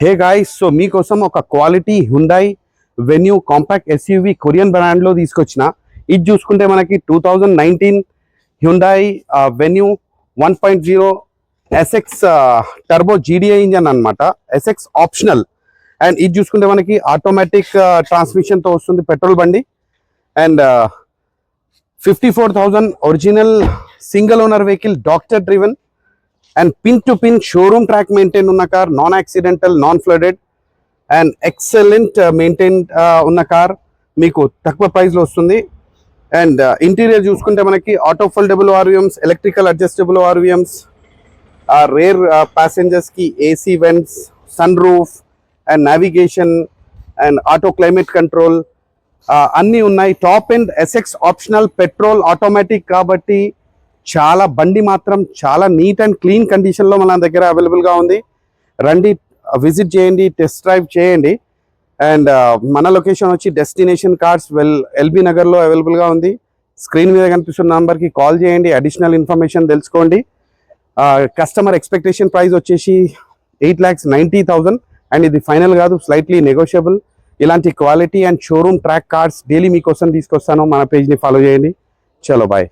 Hey guys, so మీకోసం ఒక quality Hyundai Venue compact SUV Korean బ్రాండ్లో తీసుకొచ్చిన. ఇది చూసుకుంటే మనకి 2019 Hyundai Venue 1.0 SX turbo GDI engine అనమాట. SX optional. అండ్ ఇది చూసుకుంటే మనకి ఆటోమేటిక్ ట్రాన్స్మిషన్తో వస్తుంది, పెట్రోల్ బండి. And 54,000 original single owner vehicle, doctor driven and pin to pin showroom track maintain ఉన్న car, non accidental, non flooded and excellent maintain ఉన్న car మీకు తక్కువ ప్రైస్లో వస్తుంది. అండ్ ఇంటీరియర్ చూసుకుంటే మనకి auto foldable RVMs, electrical adjustable RVMs, rear ప్యాసింజర్స్కి AC vents, sunroof and navigation and auto climate control అన్నీ ఉన్నాయి. Top and SX optional petrol automatic కాబట్టి చాలా బండి మాత్రం చాలా నీట్ అండ్ క్లీన్ కండిషన్లో మన దగ్గర అవైలబుల్గా ఉంది. రండి, విజిట్ చేయండి, టెస్ట్ డ్రైవ్ చేయండి. అండ్ మన లొకేషన్ వచ్చి డెస్టినేషన్ కార్స్ ఎల్బీ నగర్లో అవైలబుల్గా ఉంది. స్క్రీన్ మీద కనిపిస్తున్న నంబర్కి కాల్ చేయండి, అడిషనల్ ఇన్ఫర్మేషన్ తెలుసుకోండి. కస్టమర్ ఎక్స్పెక్టేషన్ ప్రైస్ వచ్చేసి 8,90,000 అండ్ ఇది ఫైనల్ కాదు, స్లైట్లీ నెగోషియబుల్. ఇలాంటి quality and showroom track cars daily మీకోసం తీసుకొస్తాను. మన పేజ్ని ఫాలో చేయండి. చలో బాయ్.